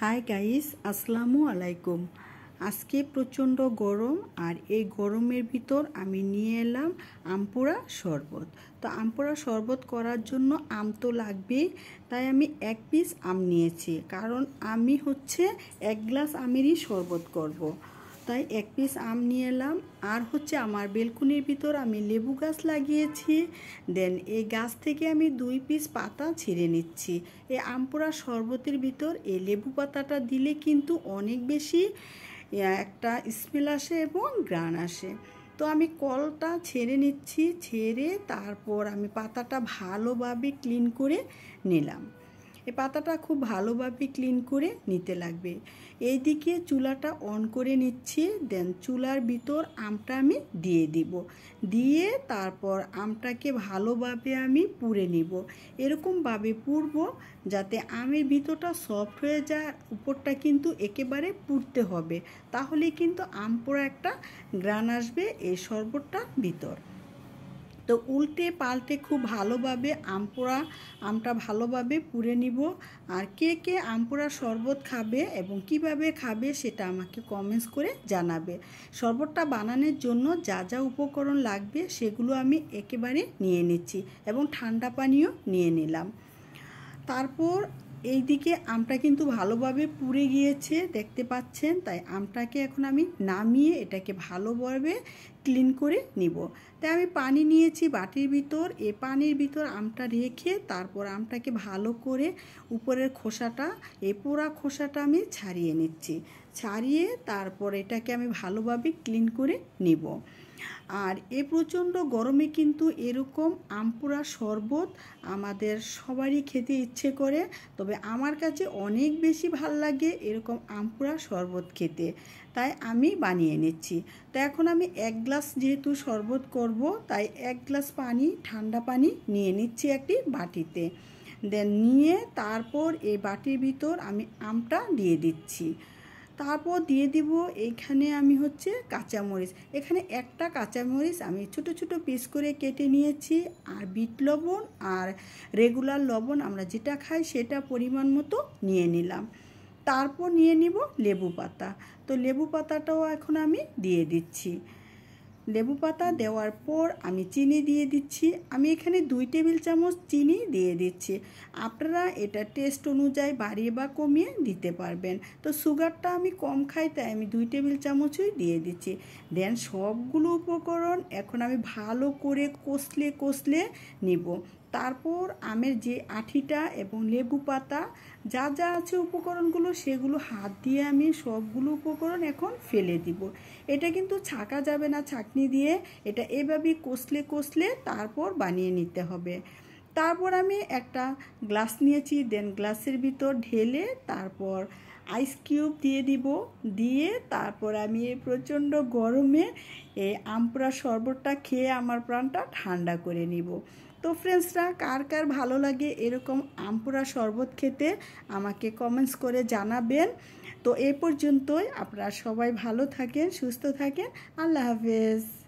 Hi guys, আসসালামু আলাইকুম। আজকে প্রচণ্ড গরম, আর এই গরমের ভিতর আমি নিয়ে এলাম আমপোড়া শরবত। তো আমপোড়া শরবত করার জন্য আম তো লাগবেই, তাই আমি এক পিস আম নিয়েছি, কারণ আমি এক গ্লাস আমেরই শরবত করব। তাই এক পিস আম নিয়ে এলাম। আর আমার বেলকুনির ভিতর আমি লেবু গাছ লাগিয়েছি। দেন এই গাছ থেকে আমি 2 পিস পাতা ছিঁড়ে নিচ্ছি। এই আমপোড়া শরবতের ভিতর এই লেবু পাতাটা দিলে কিন্তু অনেক বেশি একটা স্মেল আসে এবং ঘ্রাণ আসে। তো আমি কলটা ছেড়ে নিচ্ছি, ছেড়ে তারপর আমি পাতাটা ভালোভাবে ক্লিন করে নিলাম। এই পাতাটা খুব ভালোভাবে ক্লিন করে নিতে লাগবে। এইদিকে চুলাটা অন করে নিচ্ছি। দেন চুলার ভিতর আমটা আমি দিয়ে দিব, দিয়ে তারপর আমটাকে ভালোভাবে আমি পুড়ে নিব। এরকমভাবে পুড়ব যাতে আমের ভিতরটা সফট হয়ে যায়, উপরটা কিন্তু একেবারে পুড়তে হবে, তাহলে কিন্তু আম পোড়া একটা ঘ্রাণ আসবে এই শরবতটার ভিতর। তো উল্টে পাল্টে খুব ভালোভাবে আমটা ভালোভাবে পুড়ে নিব। আর কে কে আম পোড়া শরবত খাবে এবং কিভাবে খাবে সেটা আমাকে কমেন্টস করে জানাবে। শরবতটা বানানোর জন্য যা যা উপকরণ লাগবে সেগুলো আমি একেবারে নিয়ে নিচ্ছি এবং ঠান্ডা পানিও নিয়ে নিলাম। তারপর এইদিকে আমটা কিন্তু ভালোভাবে পুড়ে গিয়েছে, দেখতে পাচ্ছেন। তাই আমটাকে এখন আমি নামিয়ে এটাকে ভালোভাবে ক্লিন করে নিব। তাই আমি পানি নিয়েছি বাটির ভিতর। এই পানির ভিতর আমটা রেখে তারপর আমটাকে ভালো করে উপরের খোসাটা, এই পোড়া খোসাটা আমি ছাড়িয়ে নিচ্ছি। ছাড়িয়ে তারপর এটাকে আমি ভালোভাবে ক্লিন করে নিব। আর এই প্রচণ্ড গরমে কিন্তু এরকম আমপোড়া শরবত আমাদের সবারই খেতে ইচ্ছে করে, তবে আমার কাছে অনেক বেশি ভাল লাগে এরকম আমপোড়া শরবত খেতে, তাই আমি বানিয়ে নিচ্ছি। তো এখন আমি 1 গ্লাস যেহেতু শরবত করব, তাই 1 গ্লাস পানি, ঠান্ডা পানি নিয়ে নিচ্ছি একটি বাটিতে। দেন নিয়ে তারপর এই বাটির ভিতর আমি আমটা দিয়ে দিচ্ছি। তারপর দিয়ে দিব এইখানে আমি কাঁচামরিচ। এখানে একটা কাঁচামরিচ আমি ছোট ছোট পিস করে কেটে নিয়েছি। আর বিট লবণ আর রেগুলার লবণ আমরা যেটা খাই সেটা পরিমাণ মতো নিয়ে নিলাম। তারপর নিয়ে নিব লেবু পাতা। তো লেবু পাতাটাও এখন আমি দিয়ে দিচ্ছি। লেবু পাতা দেওয়ার পর আমি চিনি দিয়ে দিচ্ছি। আমি এখানে 2 টেবিল চামচ চিনি দিয়ে দিচ্ছি। আপনারা এটা টেস্ট অনুযায়ী বাড়িয়ে বা কমিয়ে দিতে পারবেন। তো সুগারটা আমি কম খাই, তাই আমি 2 টেবিল চামচই দিয়ে দিচ্ছি। দেন সবগুলো উপকরণ এখন আমি ভালো করে কষলে নিব। তারপর আমের যে আঠিটা এবং লেবু পাতা যা যা আছে উপকরণগুলো, সেগুলো হাত দিয়ে আমি সবগুলো উপকরণ এখন ফেলে দিব। এটা কিন্তু ছাঁকা যাবে না ছাঁকনি দিয়ে, এটা এভাবেই কষলে তারপর বানিয়ে নিতে হবে। তারপর আমি একটা গ্লাস নিয়েছি। দেন গ্লাসের ভিতর ঢেলে তারপর আইস কিউব দিয়ে দিব। দিয়ে তারপর আমি এই প্রচণ্ড গরমে এই আমপোড়া শরবতটা খেয়ে আমার প্রাণটা ঠান্ডা করে নিব। তো ফ্রেন্ডসরা, কার কার ভালো লাগে এরকম আমপোড়া শরবত খেতে আমাকে কমেন্টস করে জানাবেন। তো এই পর্যন্তই। আপনারা সবাই ভালো থাকেন, সুস্থ থাকেন। আল্লাহ হাফেজ।